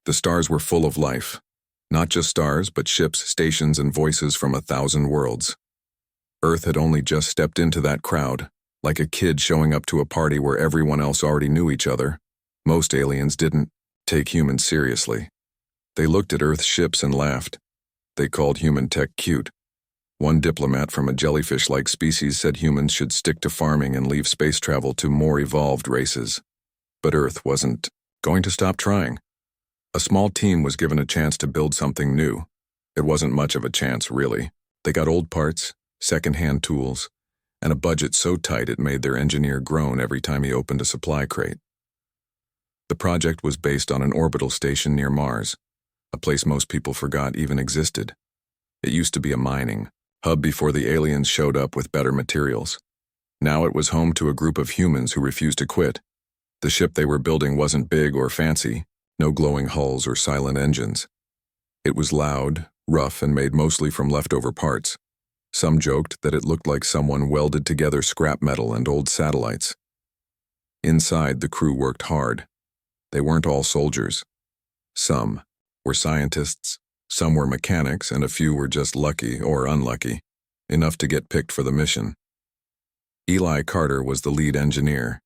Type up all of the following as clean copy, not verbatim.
The stars were full of life. Not just stars, but ships, stations, and voices from 1,000 worlds. Earth had only just stepped into that crowd, like a kid showing up to a party where everyone else already knew each other. Most aliens didn't take humans seriously. They looked at Earth's ships and laughed. They called human tech cute. One diplomat from a jellyfish-like species said humans should stick to farming and leave space travel to more evolved races. But Earth wasn't going to stop trying. A small team was given a chance to build something new. It wasn't much of a chance, really. They got old parts, second-hand tools, and a budget so tight it made their engineer groan every time he opened a supply crate. The project was based on an orbital station near Mars, a place most people forgot even existed. It used to be a mining hub before the aliens showed up with better materials. Now it was home to a group of humans who refused to quit. The ship they were building wasn't big or fancy, no glowing hulls or silent engines. It was loud, rough, and made mostly from leftover parts. Some joked that it looked like someone welded together scrap metal and old satellites. Inside, the crew worked hard. They weren't all soldiers. Some were scientists, some were mechanics, and a few were just lucky or unlucky, enough to get picked for the mission. Eli Carter was the lead engineer.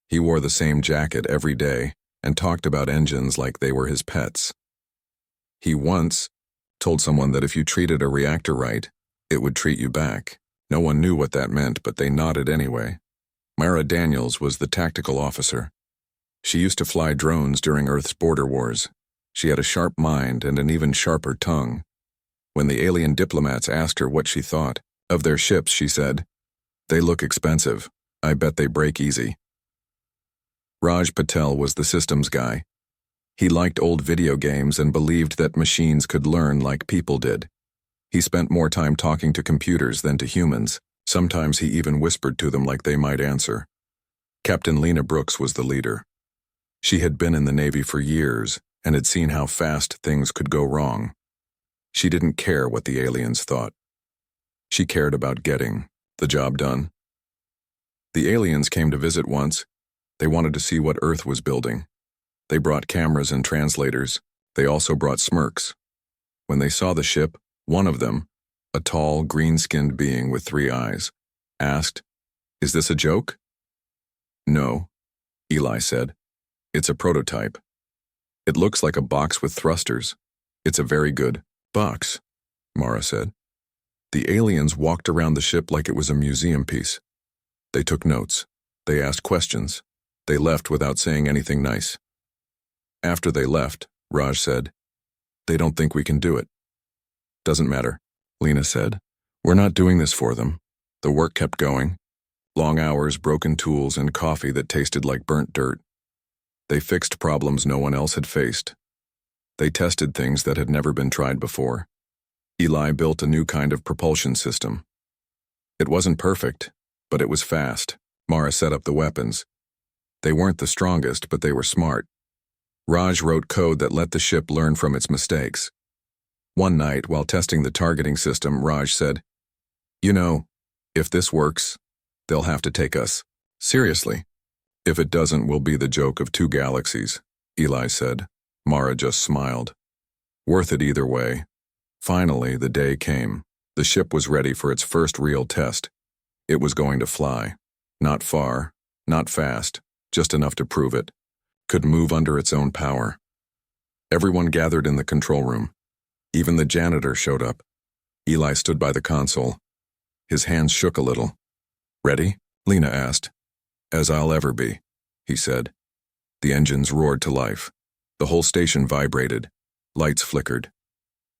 He wore the same jacket every day and talked about engines like they were his pets. He once told someone that if you treated a reactor right, it would treat you back. No one knew what that meant, but they nodded anyway. Mara Daniels was the tactical officer. She used to fly drones during Earth's border wars. She had a sharp mind and an even sharper tongue. When the alien diplomats asked her what she thought of their ships, she said, "They look expensive. I bet they break easy." Raj Patel was the systems guy. He liked old video games and believed that machines could learn like people did. He spent more time talking to computers than to humans. Sometimes he even whispered to them like they might answer. Captain Lena Brooks was the leader. She had been in the Navy for years and had seen how fast things could go wrong. She didn't care what the aliens thought. She cared about getting the job done. The aliens came to visit once. They wanted to see what Earth was building. They brought cameras and translators. They also brought smirks. When they saw the ship, one of them, a tall, green-skinned being with 3 eyes, asked, "Is this a joke?" "No," Eli said. "It's a prototype. It looks like a box with thrusters. It's a very good box," Mara said. The aliens walked around the ship like it was a museum piece. They took notes. They asked questions. They left without saying anything nice. After they left, Raj said, "They don't think we can do it." "Doesn't matter," Lena said. "We're not doing this for them." The work kept going. Long hours, broken tools, and coffee that tasted like burnt dirt. They fixed problems no one else had faced. They tested things that had never been tried before. Eli built a new kind of propulsion system. It wasn't perfect, but it was fast. Mara set up the weapons. They weren't the strongest, but they were smart. Raj wrote code that let the ship learn from its mistakes. One night, while testing the targeting system, Raj said, "You know, if this works, they'll have to take us seriously. If it doesn't, we'll be the joke of 2 galaxies," Eli said. Mara just smiled. Worth it either way. Finally, the day came. The ship was ready for its first real test. It was going to fly. Not far, not fast, just enough to prove it. Could move under its own power. Everyone gathered in the control room. Even the janitor showed up. Eli stood by the console. His hands shook a little. "Ready?" Lena asked. "As I'll ever be," he said. The engines roared to life. The whole station vibrated. Lights flickered.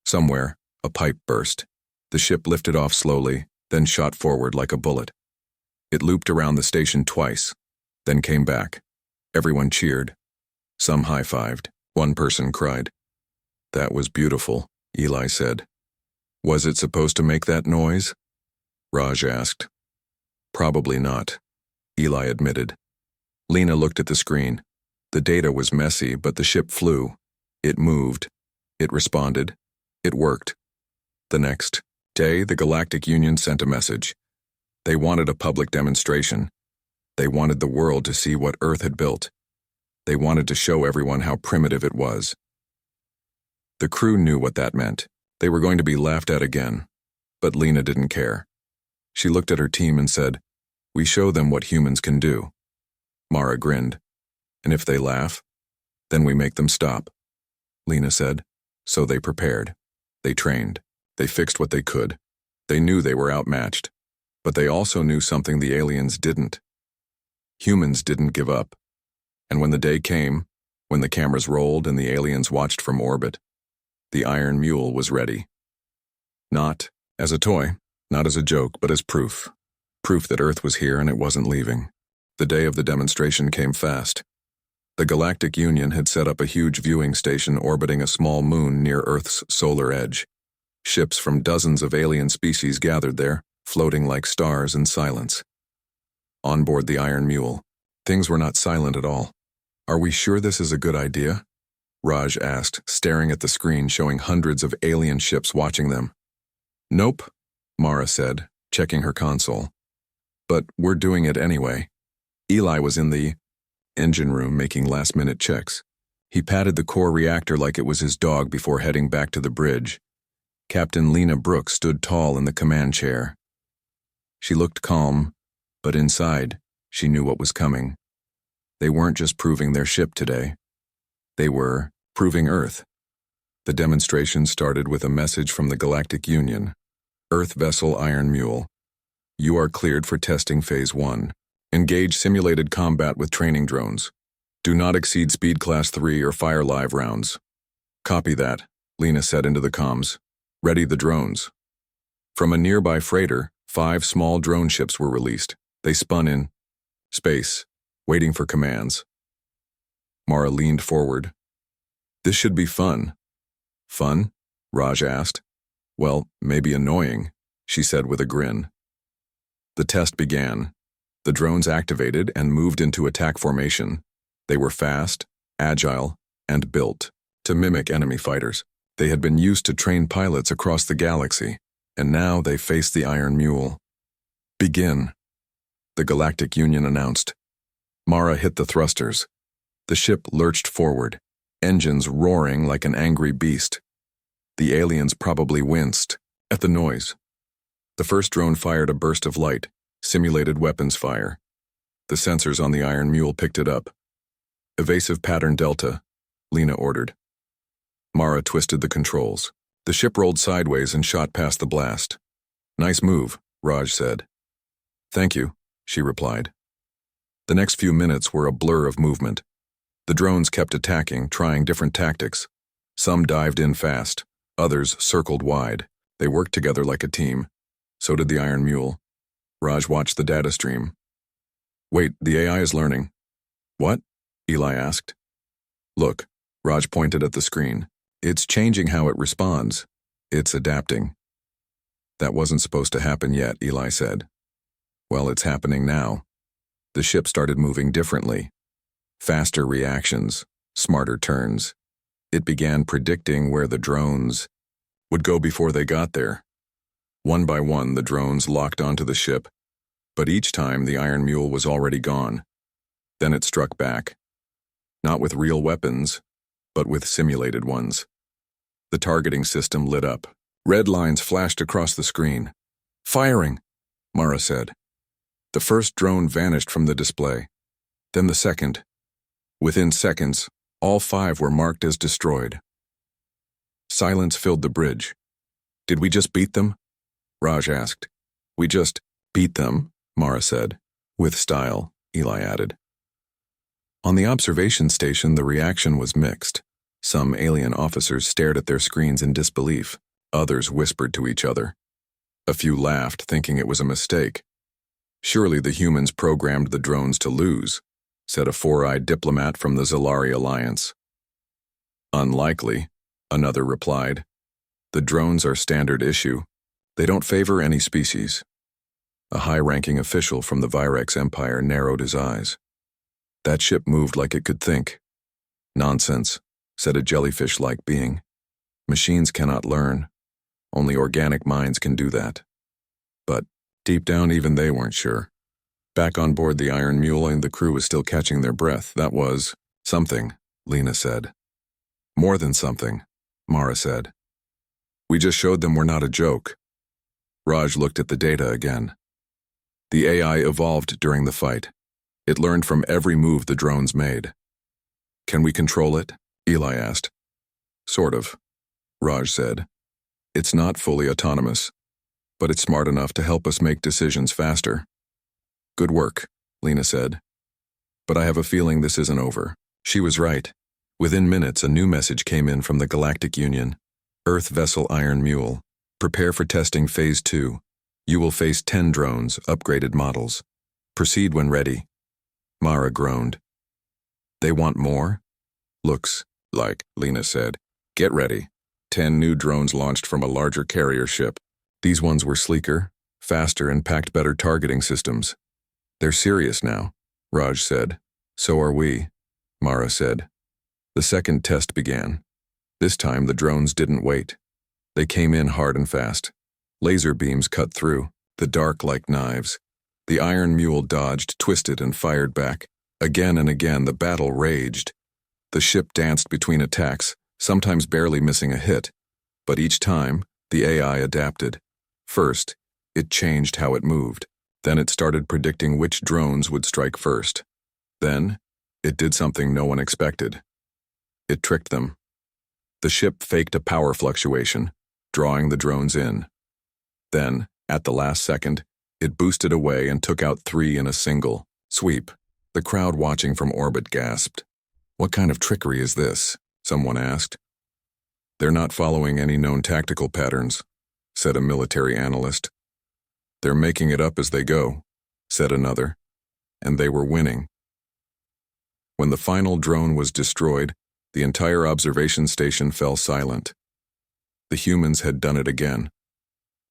Somewhere, a pipe burst. The ship lifted off slowly, then shot forward like a bullet. It looped around the station twice, then came back. Everyone cheered. Some high-fived. One person cried. "That was beautiful," Eli said. "Was it supposed to make that noise?" Raj asked. "Probably not," Eli admitted. Lena looked at the screen. The data was messy, but the ship flew. It moved. It responded. It worked. The next day, the Galactic Union sent a message. They wanted a public demonstration. They wanted the world to see what Earth had built. They wanted to show everyone how primitive it was. The crew knew what that meant. They were going to be laughed at again. But Lena didn't care. She looked at her team and said, "We show them what humans can do." Mara grinned. "And if they laugh, then we make them stop." Lena said. So they prepared. They trained. They fixed what they could. They knew they were outmatched. But they also knew something the aliens didn't. Humans didn't give up. And when the day came, when the cameras rolled and the aliens watched from orbit, the Iron Mule was ready. Not as a toy, not as a joke, but as proof. Proof that Earth was here and it wasn't leaving. The day of the demonstration came fast. The Galactic Union had set up a huge viewing station orbiting a small moon near Earth's solar edge. Ships from dozens of alien species gathered there, floating like stars in silence. On board the Iron Mule, things were not silent at all. "Are we sure this is a good idea?" Raj asked, staring at the screen showing hundreds of alien ships watching them. "Nope," Mara said, checking her console. "But we're doing it anyway." Eli was in the engine room making last-minute checks. He patted the core reactor like it was his dog before heading back to the bridge. Captain Lena Brooks stood tall in the command chair. She looked calm, but inside, she knew what was coming. They weren't just proving their ship today. They were proving Earth. The demonstration started with a message from the Galactic Union. "Earth vessel Iron Mule. You are cleared for testing Phase 1. Engage simulated combat with training drones. Do not exceed speed class 3 or fire live rounds." "Copy that," Lena said into the comms. "Ready the drones." From a nearby freighter, 5 small drone ships were released. They spun in space, waiting for commands. Mara leaned forward. "This should be fun." "Fun?" Raj asked. "Well, maybe annoying," she said with a grin. The test began. The drones activated and moved into attack formation. They were fast, agile, and built to mimic enemy fighters. They had been used to train pilots across the galaxy, and now they faced the Iron Mule. "Begin," the Galactic Union announced. Mara hit the thrusters. The ship lurched forward, engines roaring like an angry beast. The aliens probably winced at the noise. The first drone fired a burst of light, simulated weapons fire. The sensors on the Iron Mule picked it up. "Evasive pattern Delta," Lena ordered. Mara twisted the controls. The ship rolled sideways and shot past the blast. "Nice move," Raj said. "Thank you," she replied. The next few minutes were a blur of movement. The drones kept attacking, trying different tactics. Some dived in fast, others circled wide. They worked together like a team. So did the Iron Mule. Raj watched the data stream. "Wait, the AI is learning." "What?" Eli asked. "Look," Raj pointed at the screen. "It's changing how it responds. It's adapting." "That wasn't supposed to happen yet," Eli said. "Well, it's happening now." The ship started moving differently. Faster reactions, smarter turns. It began predicting where the drones would go before they got there. One by one, the drones locked onto the ship, but each time the Iron Mule was already gone. Then it struck back. Not with real weapons, but with simulated ones. The targeting system lit up. Red lines flashed across the screen. "Firing," Mara said. The first drone vanished from the display. Then the second. Within seconds, all 5 were marked as destroyed. Silence filled the bridge. "Did we just beat them?" Raj asked. "We just beat them," Mara said. "With style," Eli added. On the observation station, the reaction was mixed. Some alien officers stared at their screens in disbelief. Others whispered to each other. A few laughed, thinking it was a mistake. "Surely the humans programmed the drones to lose," said a 4-eyed diplomat from the Zalari Alliance. "Unlikely," another replied. "The drones are standard issue. They don't favor any species." A high-ranking official from the Virex Empire narrowed his eyes. "That ship moved like it could think." "Nonsense," said a jellyfish-like being. "Machines cannot learn. Only organic minds can do that." But deep down, even they weren't sure. Back on board the Iron Mule, and the crew was still catching their breath. "That was something," Lena said. "More than something," Mara said. We just showed them we're not a joke. Raj looked at the data again. The AI evolved during the fight. It learned from every move the drones made. Can we control it? Eli asked. Sort of, Raj said. It's not fully autonomous, but it's smart enough to help us make decisions faster. Good work, Lena said. But I have a feeling this isn't over. She was right. Within minutes, a new message came in from the Galactic Union. Earth vessel Iron Mule. Prepare for testing Phase 2. You will face 10 drones, upgraded models. Proceed when ready. Mara groaned. They want more? Looks like, Lena said. Get ready. 10 new drones launched from a larger carrier ship. These ones were sleeker, faster, and packed better targeting systems. They're serious now, Raj said. So are we, Mara said. The second test began. This time the drones didn't wait. They came in hard and fast. Laser beams cut through, the dark like knives. The Iron Mule dodged, twisted, and fired back. Again and again the battle raged. The ship danced between attacks, sometimes barely missing a hit. But each time, the AI adapted. First, it changed how it moved. Then it started predicting which drones would strike first. Then, it did something no one expected. It tricked them. The ship faked a power fluctuation, drawing the drones in. Then, at the last second, it boosted away and took out 3 in a single sweep. The crowd watching from orbit gasped. What kind of trickery is this? Someone asked. They're not following any known tactical patterns, said a military analyst. They're making it up as they go, said another. And they were winning. When the final drone was destroyed, the entire observation station fell silent. The humans had done it again.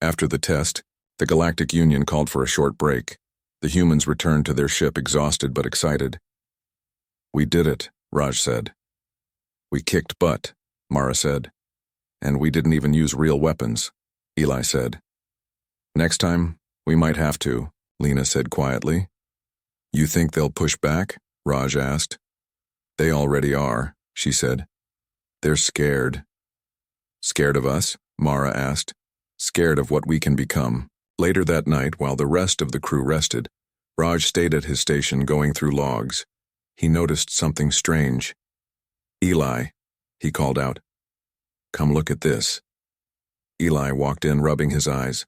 After the test, the Galactic Union called for a short break. The humans returned to their ship exhausted but excited. We did it, Raj said. We kicked butt, Mara said. And we didn't even use real weapons, Eli said. Next time, we might have to, Lena said quietly. You think they'll push back? Raj asked. They already are, she said. They're scared. Scared of us? Mara asked. Scared of what we can become. Later that night, while the rest of the crew rested, Raj stayed at his station going through logs. He noticed something strange. Eli, he called out. Come look at this. Eli walked in, rubbing his eyes.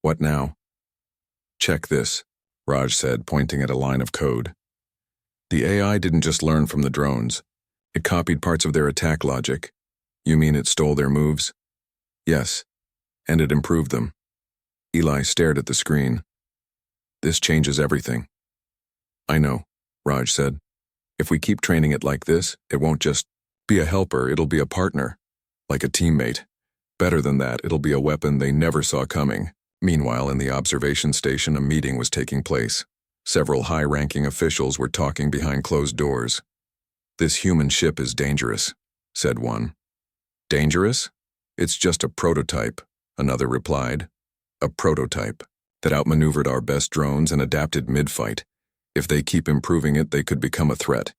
What now? Check this, Raj said, pointing at a line of code. The AI didn't just learn from the drones. It copied parts of their attack logic. You mean it stole their moves? Yes, and it improved them. Eli stared at the screen. This changes everything. I know, Raj said. If we keep training it like this, it won't just be a helper, it'll be a partner, like a teammate. Better than that, it'll be a weapon they never saw coming. Meanwhile, in the observation station, a meeting was taking place. Several high-ranking officials were talking behind closed doors. This human ship is dangerous, said one. Dangerous? It's just a prototype, another replied. A prototype that outmaneuvered our best drones and adapted mid-fight. If they keep improving it, they could become a threat.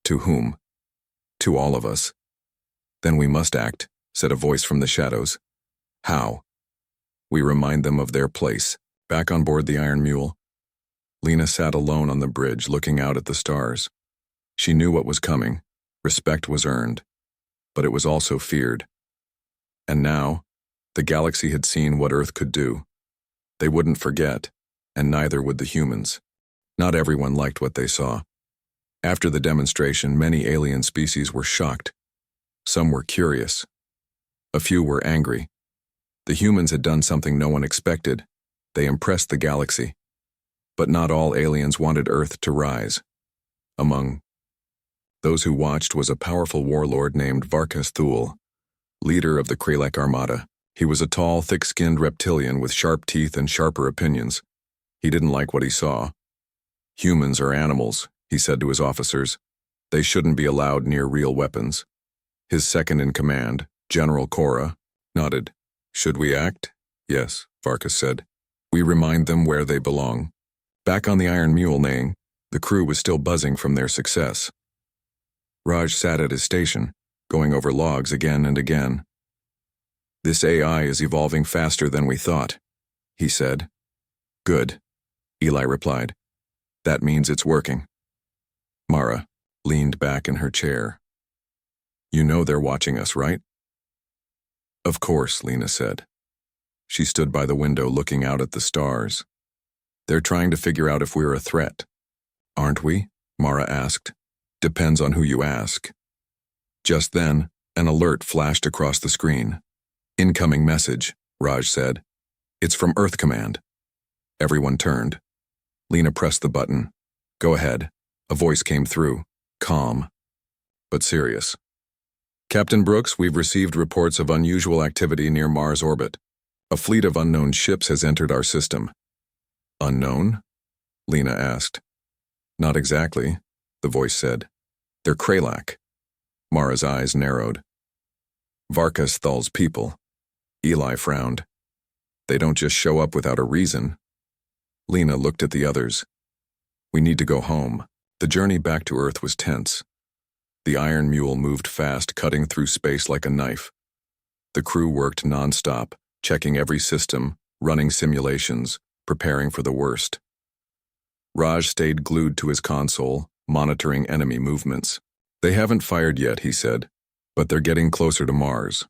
To whom? To all of us. Then we must act, said a voice from the shadows. How? We remind them of their place. Back on board the Iron Mule, Lena sat alone on the bridge looking out at the stars. She knew what was coming. Respect was earned. But it was also feared. And now, the galaxy had seen what Earth could do. They wouldn't forget, and neither would the humans. Not everyone liked what they saw. After the demonstration, many alien species were shocked. Some were curious. A few were angry. The humans had done something no one expected. They impressed the galaxy. But not all aliens wanted Earth to rise. Among those who watched was a powerful warlord named Varkas Thule, leader of the Kralek Armada. He was a tall, thick-skinned reptilian with sharp teeth and sharper opinions. He didn't like what he saw. Humans are animals, he said to his officers. They shouldn't be allowed near real weapons. His second-in-command, General Cora, nodded. Should we act? Yes, Varkas said. We remind them where they belong. Back on the Iron Mule neighing, the crew was still buzzing from their success. Raj sat at his station, going over logs again and again. "This AI is evolving faster than we thought," he said. "Good," Eli replied. "That means it's working." Mara leaned back in her chair. "You know they're watching us, right?" "Of course," Lena said. She stood by the window looking out at the stars. "They're trying to figure out if we're a threat." "Aren't we?" Mara asked. "Depends on who you ask." Just then, an alert flashed across the screen. "Incoming message," Raj said. "It's from Earth Command." Everyone turned. Lena pressed the button. "Go ahead." A voice came through, calm, but serious. "Captain Brooks, we've received reports of unusual activity near Mars orbit. A fleet of unknown ships has entered our system." "Unknown?" Lena asked. "Not exactly," the voice said. "They're Kralak." Mara's eyes narrowed. "Varkas Thul's people." Eli frowned. "They don't just show up without a reason." Lena looked at the others. "We need to go home." The journey back to Earth was tense. The Iron Mule moved fast, cutting through space like a knife. The crew worked non-stop, checking every system, running simulations, preparing for the worst. Raj stayed glued to his console, monitoring enemy movements. "They haven't fired yet," he said, "but they're getting closer to Mars."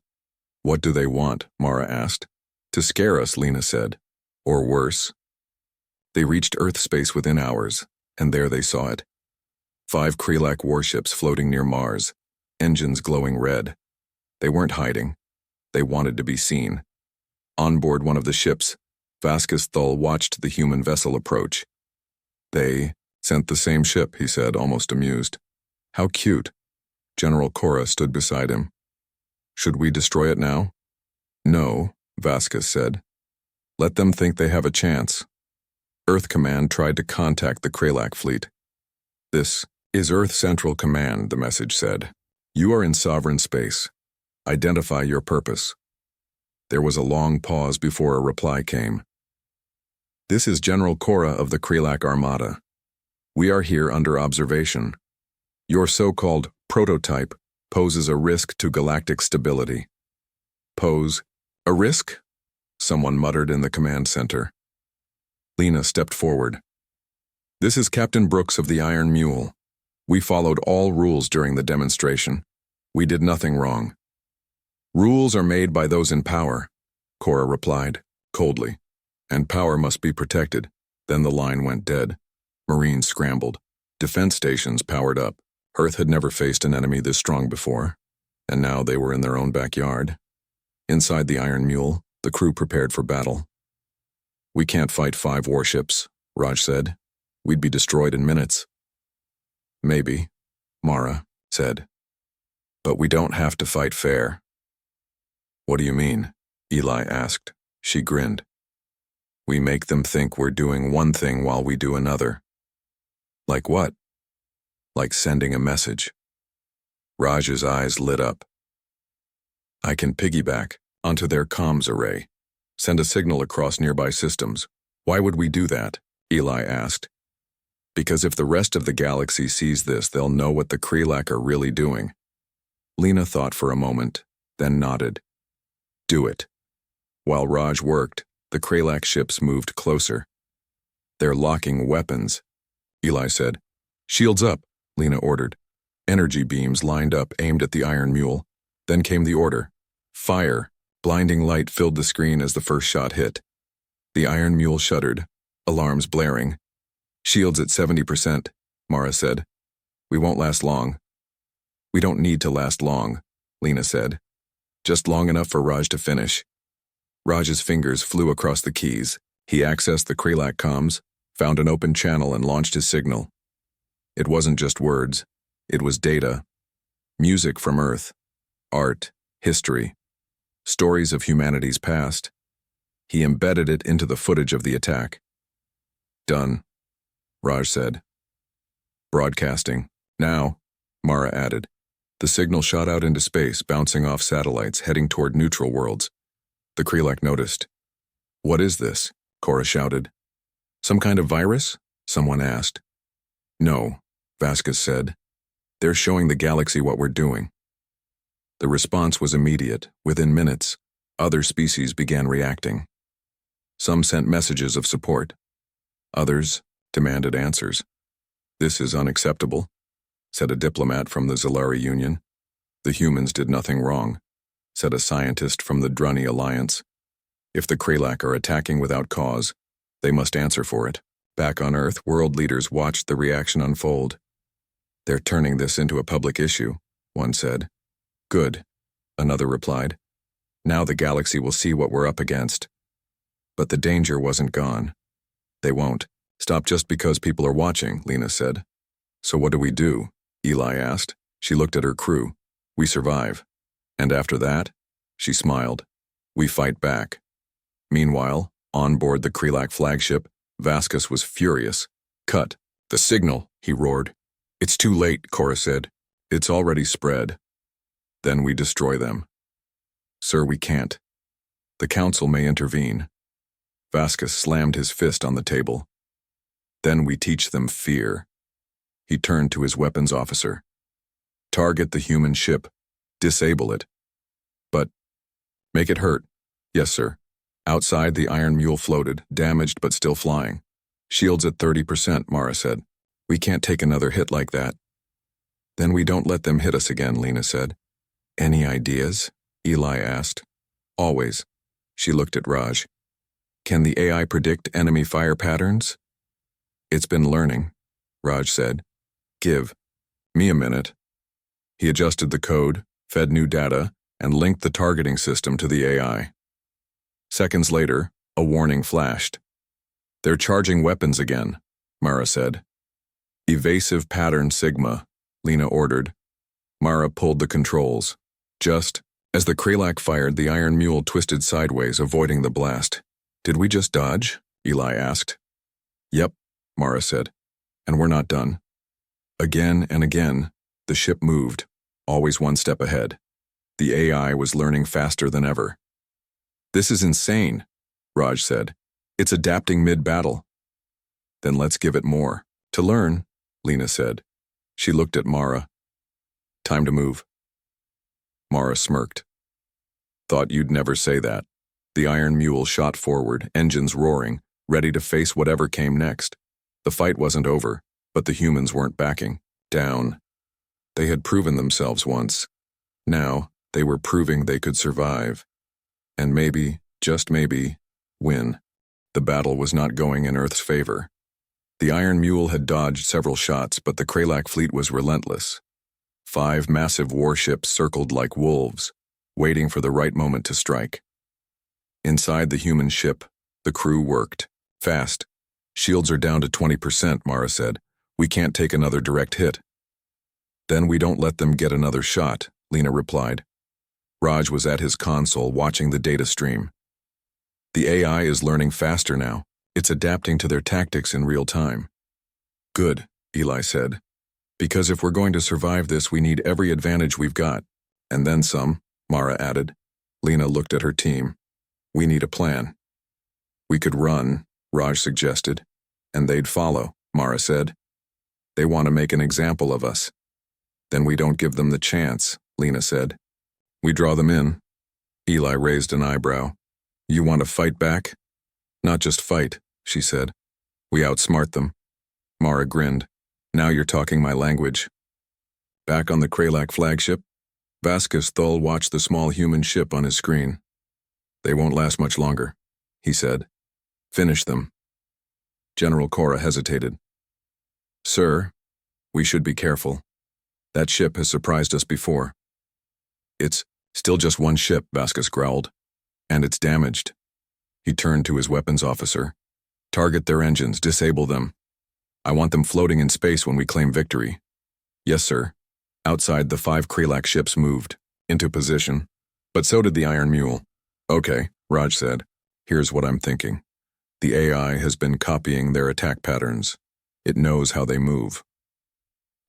"What do they want?" Mara asked. "To scare us," Lena said. "Or worse." They reached Earth space within hours, and there they saw it. 5 Kralak warships floating near Mars, engines glowing red. They weren't hiding. They wanted to be seen. On board one of the ships, Vasquez Thul watched the human vessel approach. "They sent the same ship," he said, almost amused. "How cute." General Cora stood beside him. "Should we destroy it now?" "No," Vasquez said. "Let them think they have a chance." Earth Command tried to contact the Kralak fleet. "This is Earth Central Command," the message said. "You are in sovereign space. Identify your purpose." There was a long pause before a reply came. "This is General Cora of the Kralak Armada. We are here under observation. Your so-called prototype poses a risk to galactic stability." "Pose a risk?" someone muttered in the command center. Lena stepped forward. "This is Captain Brooks of the Iron Mule. We followed all rules during the demonstration. We did nothing wrong." "Rules are made by those in power," Cora replied, coldly. "And power must be protected." Then the line went dead. Marines scrambled. Defense stations powered up. Earth had never faced an enemy this strong before, and now they were in their own backyard. Inside the Iron Mule, the crew prepared for battle. "We can't fight 5 warships," Raj said. "We'd be destroyed in minutes." "Maybe," Mara said. "But we don't have to fight fair." "What do you mean?" Eli asked. She grinned. "We make them think we're doing one thing while we do another." "Like what?" "Like sending a message." Raj's eyes lit up. "I can piggyback onto their comms array, send a signal across nearby systems." "Why would we do that?" Eli asked. "Because if the rest of the galaxy sees this, they'll know what the Kralak are really doing." Lena thought for a moment, then nodded. "Do it." While Raj worked, the Kralak ships moved closer. "They're locking weapons," Eli said. "Shields up," Lena ordered. Energy beams lined up, aimed at the Iron Mule. Then came the order. "Fire." Blinding light filled the screen as the first shot hit. The Iron Mule shuddered, alarms blaring. "Shields at 70%, Mara said. "We won't last long." "We don't need to last long," Lena said. "Just long enough for Raj to finish." Raj's fingers flew across the keys. He accessed the Kralak comms, found an open channel and launched his signal. It wasn't just words. It was data. Music from Earth. Art. History. Stories of humanity's past. He embedded it into the footage of the attack. "Done," Raj said. "Broadcasting. Now," Mara added. The signal shot out into space, bouncing off satellites, heading toward neutral worlds. The Kralak noticed. "What is this?" Cora shouted. "Some kind of virus?" someone asked. "No," Vasquez said. "They're showing the galaxy what we're doing." The response was immediate. Within minutes, other species began reacting. Some sent messages of support. Others demanded answers. "This is unacceptable," said a diplomat from the Zalari Union. "The humans did nothing wrong," said a scientist from the Drunny Alliance. "If the Kralak are attacking without cause, they must answer for it." Back on Earth, world leaders watched the reaction unfold. "They're turning this into a public issue," one said. "Good," another replied. "Now the galaxy will see what we're up against." But the danger wasn't gone. "They won't stop just because people are watching," Lena said. "So what do?" Eli asked. She looked at her crew. "We survive. And after that?" She smiled. "We fight back." Meanwhile, on board the Kralak flagship, Vasquez was furious. "Cut the signal," he roared. "It's too late," Cora said. "It's already spread." "Then we destroy them." "Sir, we can't. The Council may intervene." Vasquez slammed his fist on the table. "Then we teach them fear." He turned to his weapons officer. "Target the human ship. Disable it. But make it hurt." "Yes, sir." Outside, the Iron Mule floated, damaged but still flying. "Shields at 30%, Mara said. "We can't take another hit like that." "Then we don't let them hit us again," Lena said. "Any ideas?" Eli asked. "Always." She looked at Raj. "Can the AI predict enemy fire patterns?" "It's been learning," Raj said. "Give me a minute." He adjusted the code, fed new data, and linked the targeting system to the AI. Seconds later, a warning flashed. "They're charging weapons again," Mara said. "Evasive pattern Sigma," Lena ordered. Mara pulled the controls. Just as the Kralak fired, the Iron Mule twisted sideways, avoiding the blast. "Did we just dodge?" Eli asked. "Yep," Mara said. "And we're not done." Again and again, the ship moved, always one step ahead. The AI was learning faster than ever. "This is insane," Raj said. "It's adapting mid-battle." "Then let's give it more to learn," Lena said. She looked at Mara. "Time to move." Mara smirked. "Thought you'd never say that." The Iron Mule shot forward, engines roaring, ready to face whatever came next. The fight wasn't over, but the humans weren't backing down. They had proven themselves once. Now, they were proving they could survive. And maybe, just maybe, win. The battle was not going in Earth's favor. The Iron Mule had dodged several shots, but the Kralak fleet was relentless. 5 massive warships circled like wolves, waiting for the right moment to strike. Inside the human ship, the crew worked. "Fast. Shields are down to 20%, Mara said. "We can't take another direct hit." "Then we don't let them get another shot," Lena replied. Raj was at his console watching the data stream. "The AI is learning faster now. It's adapting to their tactics in real time." "Good," Eli said. "Because if we're going to survive this, we need every advantage we've got. And then some," Mara added. Lena looked at her team. "We need a plan." "We could run," Raj suggested. "And they'd follow," Mara said. "They want to make an example of us." "Then we don't give them the chance," Lena said. "We draw them in." Eli raised an eyebrow. "You want to fight back?" "Not just fight," she said. "We outsmart them." Mara grinned. "Now you're talking my language." Back on the Kralak flagship, Vasquez Thull watched the small human ship on his screen. "They won't last much longer," he said. "Finish them." General Cora hesitated. "Sir, we should be careful. That ship has surprised us before." "It's still just one ship," Vasquez growled. "And it's damaged." He turned to his weapons officer. "Target their engines, disable them. I want them floating in space when we claim victory." "Yes, sir." Outside, the 5 Kralak ships moved into position, but so did the Iron Mule. "Okay," Raj said. "Here's what I'm thinking. The AI has been copying their attack patterns. It knows how they move."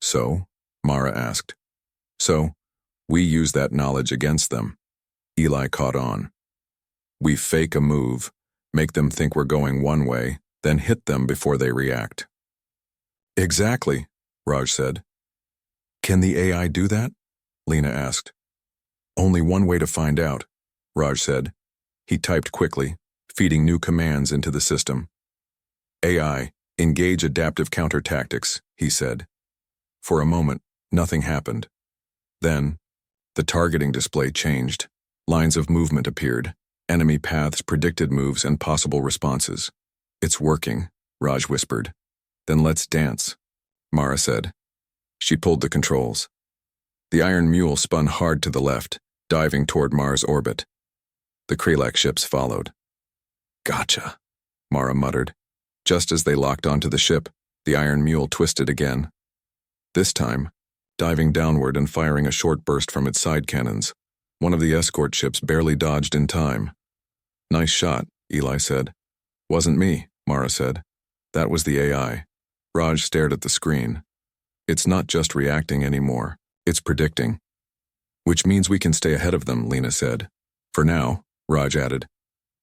"So?" Mara asked. "So, we use that knowledge against them." Eli caught on. "We fake a move, make them think we're going one way, then hit them before they react." "Exactly," Raj said. "Can the AI do that?" Lena asked. Only one way to find out, Raj said. He typed quickly, feeding new commands into the system. AI, engage adaptive counter-tactics, he said. For a moment, nothing happened. Then, the targeting display changed. Lines of movement appeared. Enemy paths predicted moves and possible responses. It's working, Raj whispered. Then let's dance, Mara said. She pulled the controls. The Iron Mule spun hard to the left, diving toward Mars' orbit. The Krelak ships followed. Gotcha, Mara muttered. Just as they locked onto the ship, the Iron Mule twisted again. This time, diving downward and firing a short burst from its side cannons. One of the escort ships barely dodged in time. Nice shot, Eli said. Wasn't me, Mara said. That was the AI. Raj stared at the screen. It's not just reacting anymore. It's predicting. Which means we can stay ahead of them, Lena said. For now, Raj added.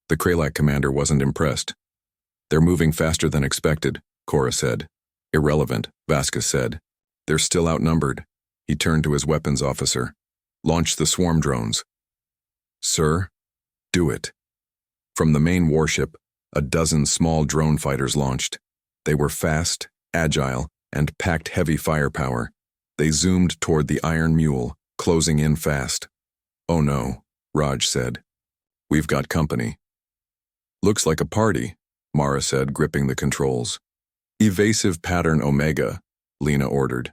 The Krelak commander wasn't impressed. They're moving faster than expected, Cora said. Irrelevant, Vasquez said. They're still outnumbered. He turned to his weapons officer. Launch the swarm drones. Sir, do it. From the main warship, a dozen small drone fighters launched. They were fast, agile, and packed heavy firepower. They zoomed toward the Iron Mule, closing in fast. Oh no, Raj said. We've got company. Looks like a party, Mara said, gripping the controls. Evasive pattern Omega, Lena ordered.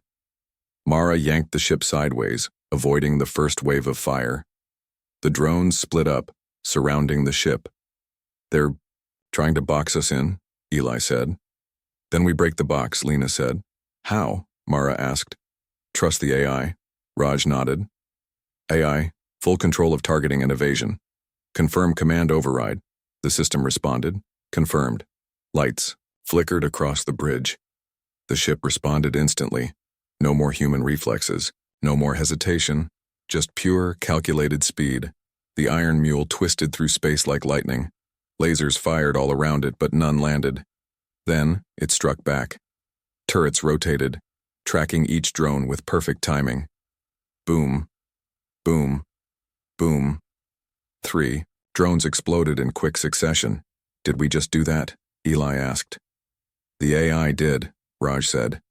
Mara yanked the ship sideways, avoiding the first wave of fire. The drones split up, surrounding the ship. They're trying to box us in, Eli said. Then we break the box, Lena said. How? Mara asked. Trust the AI. Raj nodded. AI, full control of targeting and evasion. Confirm command override. The system responded. Confirmed. Lights flickered across the bridge. The ship responded instantly. No more human reflexes. No more hesitation. Just pure, calculated speed. The Iron Mule twisted through space like lightning. Lasers fired all around it, but none landed. Then, it struck back. Turrets rotated, tracking each drone with perfect timing. Boom. Boom. Boom. 3. Drones exploded in quick succession. Did we just do that? Eli asked. The AI did, Raj said.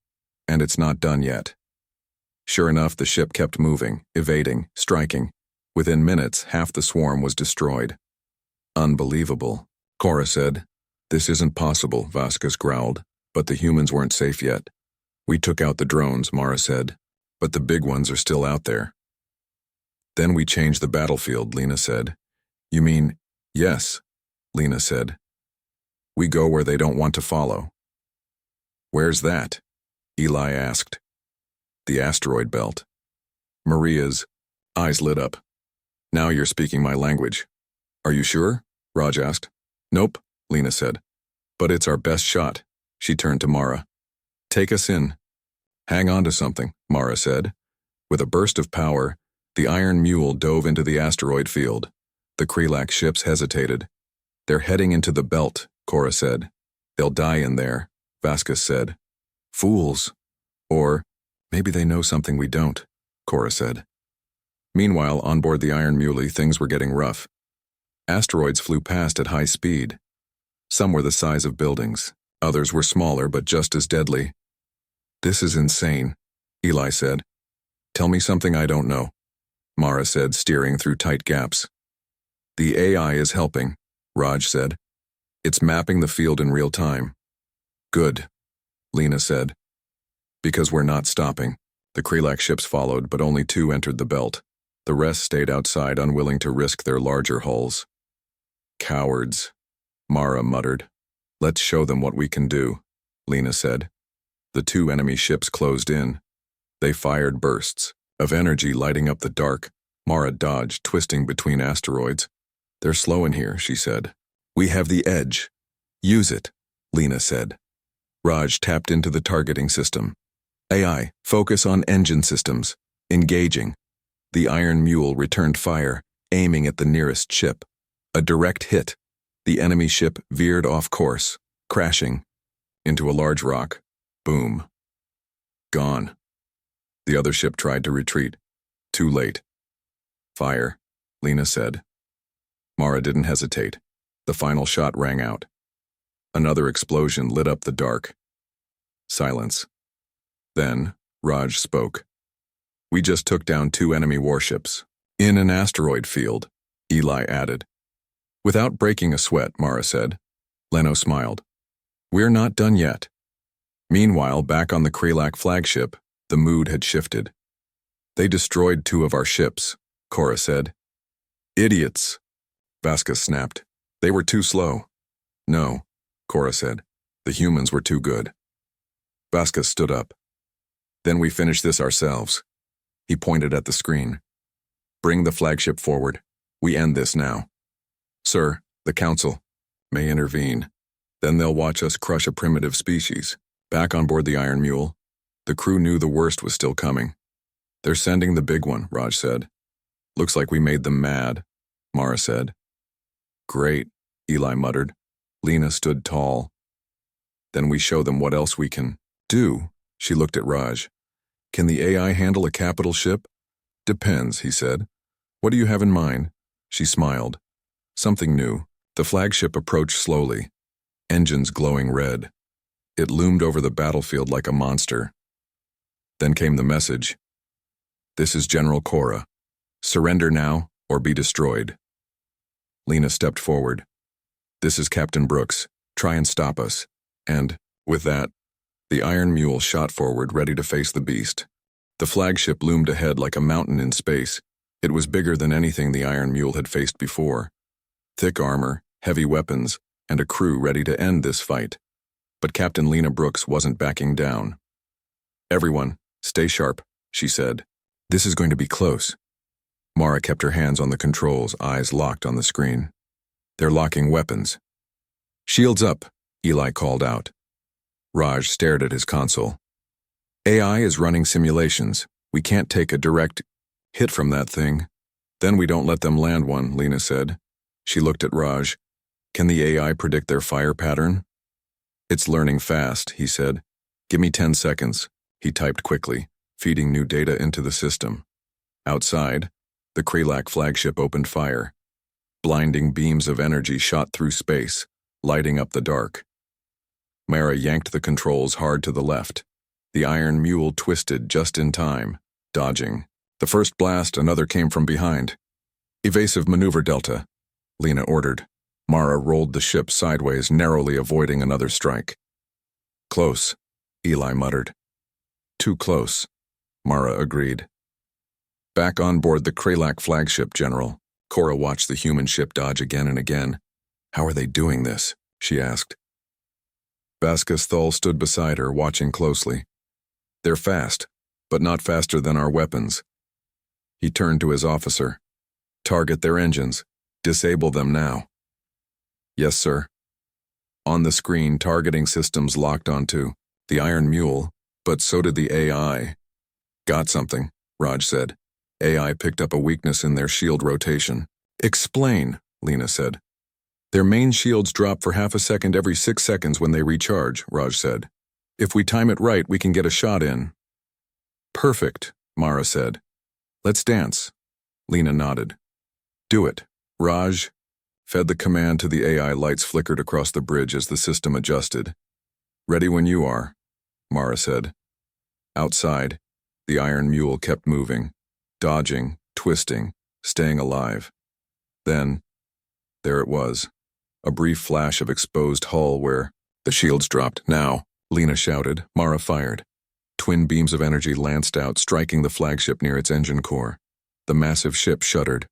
And it's not done yet. Sure enough, the ship kept moving, evading, striking. Within minutes, half the swarm was destroyed. Unbelievable, Cora said. This isn't possible, Vasquez growled. But the humans weren't safe yet. We took out the drones, Mara said. But the big ones are still out there. Then we changed the battlefield, Lena said. You mean, yes, Lena said. We go where they don't want to follow. Where's that? Eli asked. The asteroid belt. Maria's eyes lit up. Now you're speaking my language. Are you sure? Raj asked. Nope, Lena said. But it's our best shot. She turned to Mara. Take us in. Hang on to something, Mara said. With a burst of power, the Iron Mule dove into the asteroid field. The Krelak ships hesitated. They're heading into the belt, Cora said. They'll die in there, Vasquez said. Fools. Or, maybe they know something we don't, Cora said. Meanwhile, on board the Iron Muley, things were getting rough. Asteroids flew past at high speed. Some were the size of buildings. Others were smaller but just as deadly. This is insane, Eli said. Tell me something I don't know, Mara said, steering through tight gaps. The AI is helping, Raj said. It's mapping the field in real time. Good, Lena said. Because we're not stopping. The Krelak ships followed, but only 2 entered the belt. The rest stayed outside, unwilling to risk their larger hulls. Cowards, Mara muttered. Let's show them what we can do, Lena said. The 2 enemy ships closed in. They fired bursts of energy lighting up the dark. Mara dodged, twisting between asteroids. They're slow in here, she said. We have the edge. Use it, Lena said. Raj tapped into the targeting system. AI, focus on engine systems. Engaging. The Iron Mule returned fire, aiming at the nearest ship. A direct hit. The enemy ship veered off course, crashing into a large rock. Boom. Gone. The other ship tried to retreat. Too late. Fire, Lena said. Mara didn't hesitate. The final shot rang out. Another explosion lit up the dark. Silence. Then, Raj spoke. We just took down 2 enemy warships. In an asteroid field, Eli added. Without breaking a sweat, Mara said. Leno smiled. We're not done yet. Meanwhile, back on the Kralak flagship, the mood had shifted. They destroyed 2 of our ships, Cora said. Idiots, Vasquez snapped. They were too slow. No, Cora said. The humans were too good. Vasquez stood up. Then we finish this ourselves. He pointed at the screen. Bring the flagship forward. We end this now. Sir, the Council may intervene. Then they'll watch us crush a primitive species. Back on board the Iron Mule, the crew knew the worst was still coming. They're sending the big one, Raj said. Looks like we made them mad, Mara said. Great, Eli muttered. Lena stood tall. Then we show them what else we can do, she looked at Raj. Can the AI handle a capital ship? Depends, he said. What do you have in mind? She smiled. Something new. The flagship approached slowly, engines glowing red. It loomed over the battlefield like a monster. Then came the message. This is General Cora. Surrender now or be destroyed. Lena stepped forward. This is Captain Brooks. Try and stop us. And, with that, the Iron Mule shot forward, ready to face the beast. The flagship loomed ahead like a mountain in space. It was bigger than anything the Iron Mule had faced before. Thick armor, heavy weapons, and a crew ready to end this fight. But Captain Lena Brooks wasn't backing down. Everyone, stay sharp, she said. This is going to be close. Mara kept her hands on the controls, eyes locked on the screen. They're locking weapons. Shields up, Eli called out. Raj stared at his console. AI is running simulations. We can't take a direct hit from that thing. Then we don't let them land one, Lena said. She looked at Raj. Can the AI predict their fire pattern? It's learning fast, he said. Give me 10 seconds. He typed quickly, feeding new data into the system. Outside, the Kralak flagship opened fire. Blinding beams of energy shot through space, lighting up the dark. Mara yanked the controls hard to the left. The Iron Mule twisted just in time, dodging. The first blast, another came from behind. Evasive maneuver delta, Lena ordered. Mara rolled the ship sideways, narrowly avoiding another strike. Close, Eli muttered. Too close, Mara agreed. Back on board the Kralak flagship, General. Cora watched the human ship dodge again and again. How are they doing this? She asked. Vasquez Thal stood beside her, watching closely. They're fast, but not faster than our weapons. He turned to his officer. Target their engines. Disable them now. Yes, sir. On the screen, targeting systems locked onto the Iron Mule, but so did the AI. Got something, Raj said. AI picked up a weakness in their shield rotation. Explain, Lena said. Their main shields drop for half a second every 6 seconds when they recharge, Raj said. If we time it right, we can get a shot in. Perfect, Mara said. Let's dance. Lena nodded. Do it. Raj fed the command to the AI. Lights flickered across the bridge as the system adjusted. Ready when you are, Mara said. Outside, the Iron Mule kept moving, dodging, twisting, staying alive. Then, there it was, a brief flash of exposed hull where the shields dropped. Now, Lena shouted. Mara fired. Twin beams of energy lanced out, striking the flagship near its engine core. The massive ship shuddered.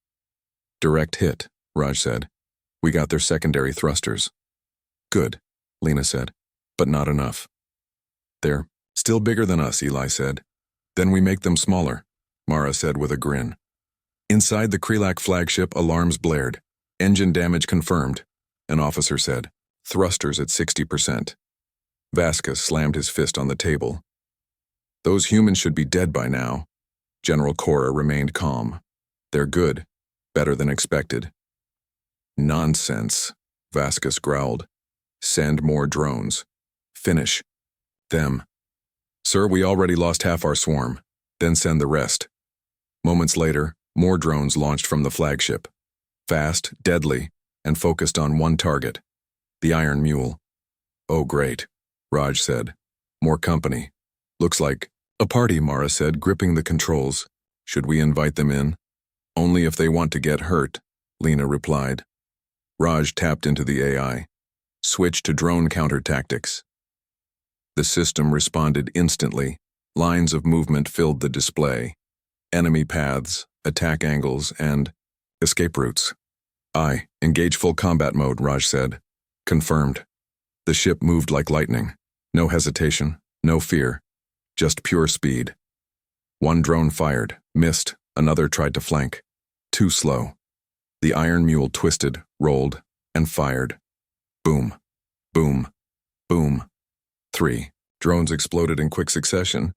Direct hit, Raj said. We got their secondary thrusters. Good, Lena said, but not enough. They're still bigger than us, Eli said. Then we make them smaller, Mara said with a grin. Inside the Kralak flagship, alarms blared. Engine damage confirmed, an officer said. Thrusters at 60%. Vasquez slammed his fist on the table. Those humans should be dead by now. General Cora remained calm. They're good. Better than expected. Nonsense, Vasquez growled. Send more drones. Finish them. Sir, we already lost half our swarm. Then send the rest. Moments later, More drones launched from the flagship. Fast, deadly, and focused on one target. The Iron Mule. "Oh, great," Raj said. "More company. Looks like a party," Mara said, gripping the controls. "Should we invite them in?" "Only if they want to get hurt," Lena replied. Raj tapped into the AI. "Switch to drone counter tactics." The system responded instantly. Lines of movement filled the display. Enemy paths, attack angles, and escape routes. Engage full combat mode," Raj said. "Confirmed." The ship moved like lightning. No hesitation, no fear, just pure speed. One drone fired, missed, another tried to flank. Too slow. The Iron Mule twisted, rolled, and fired. Boom, boom, boom. 3 drones exploded in quick succession.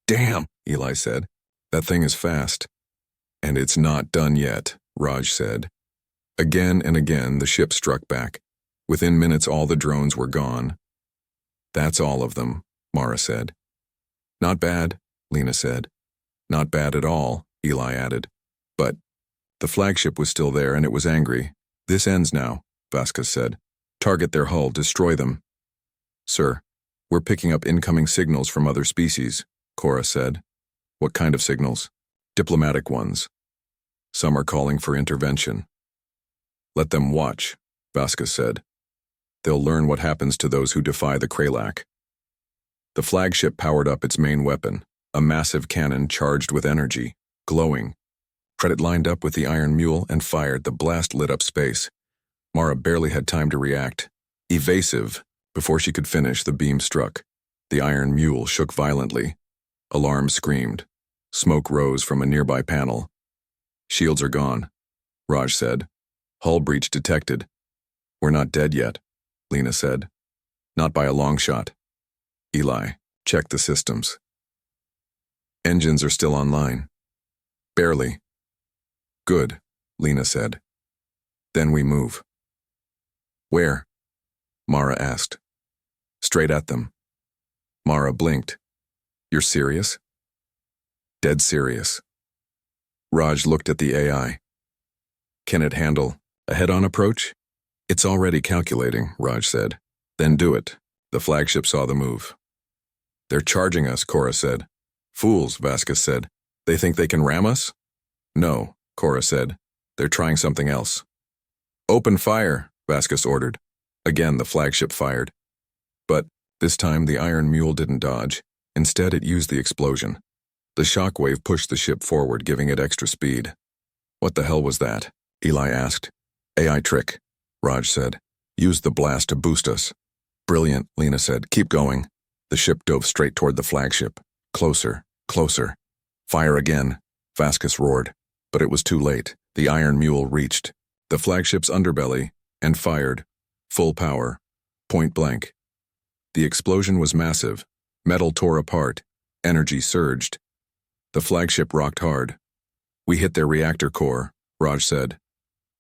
"Damn," Eli said. "That thing is fast." "And it's not done yet," Raj said. Again and again, the ship struck back. Within minutes, all the drones were gone. "That's all of them," Mara said. "Not bad," Lena said. "Not bad at all," Eli added. But the flagship was still there, and it was angry. "This ends now," Vasquez said. "Target their hull, destroy them." "Sir, we're picking up incoming signals from other species," Cora said. "What kind of signals?" "Diplomatic ones. Some are calling for intervention." "Let them watch," Vasquez said. "They'll learn what happens to those who defy the Kralak." The flagship powered up its main weapon, a massive cannon charged with energy, glowing. Credit lined up with the Iron Mule and fired. The blast lit up space. Mara barely had time to react. Evasive. Before she could finish, the beam struck. The Iron Mule shook violently. Alarm screamed. Smoke rose from a nearby panel. "Shields are gone," Raj said. "Hull breach detected." "We're not dead yet," Lena said. "Not by a long shot." Eli, check the systems. "Engines are still online." "Barely." "Good," Lena said. "Then we move." "Where?" Mara asked. "Straight at them." Mara blinked. "You're serious?" "Dead serious." Raj looked at the AI. "Can it handle a head-on approach?" "It's already calculating," Raj said. "Then do it." The flagship saw the move. "They're charging us," Cora said. "Fools," Vasquez said. "They think they can ram us?" "No," Cora said. "They're trying something else." "Open fire," Vasquez ordered. Again, the flagship fired. But this time, the Iron Mule didn't dodge. Instead, it used the explosion. The shockwave pushed the ship forward, giving it extra speed. "What the hell was that?" Eli asked. "AI trick," Raj said. "Used the blast to boost us." "Brilliant," Lena said. "Keep going." The ship dove straight toward the flagship. Closer, closer. "Fire again," Vasquez roared. But it was too late. The Iron Mule reached the flagship's underbelly and fired. Full power. Point blank. The explosion was massive. Metal tore apart. Energy surged. The flagship rocked hard. "We hit their reactor core," Raj said.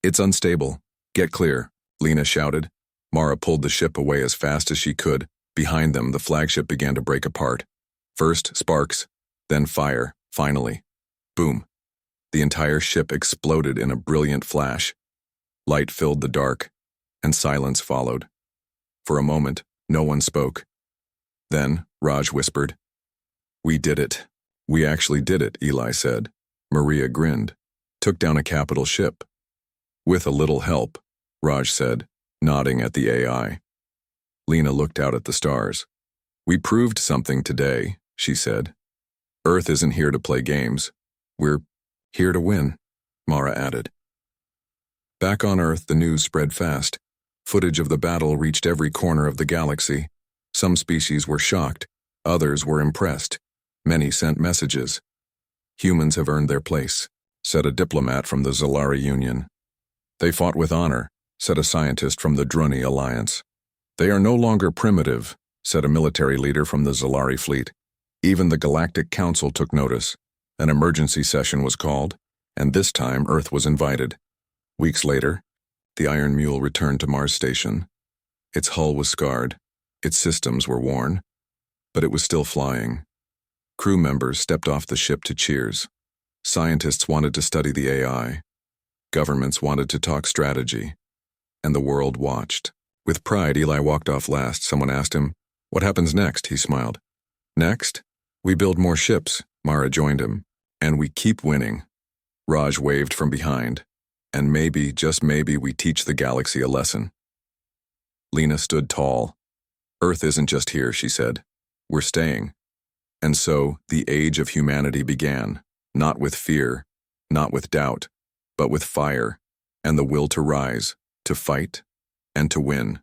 "It's unstable. Get clear," Lena shouted. Mara pulled the ship away as fast as she could. Behind them, the flagship began to break apart. First sparks, then fire, finally. Boom. The entire ship exploded in a brilliant flash. Light filled the dark, and silence followed. For a moment, no one spoke. Then, Raj whispered, "We did it." "We actually did it," Eli said. Maria grinned. "Took down a capital ship." "With a little help," Raj said, nodding at the AI. Lena looked out at the stars. "We proved something today," she said. "Earth isn't here to play games. We're here to win," Mara added. Back on Earth, the news spread fast. Footage of the battle reached every corner of the galaxy. Some species were shocked. Others were impressed. Many sent messages. "Humans have earned their place," said a diplomat from the Zalari Union. "They fought with honor," said a scientist from the Druni Alliance. "They are no longer primitive," said a military leader from the Zalari fleet. Even the Galactic Council took notice. An emergency session was called, and this time Earth was invited. Weeks later, the Iron Mule returned to Mars Station. Its hull was scarred, its systems were worn, but it was still flying. Crew members stepped off the ship to cheers. Scientists wanted to study the AI. Governments wanted to talk strategy. And the world watched. With pride, Eli walked off last. Someone asked him, "What happens next?" He smiled. "Next, we build more ships," Mara joined him. "And we keep winning." Raj waved from behind. "And maybe, just maybe, we teach the galaxy a lesson." Lena stood tall. "Earth isn't just here," she said. "We're staying." And so, the age of humanity began, not with fear, not with doubt, but with fire, and the will to rise, to fight, and to win.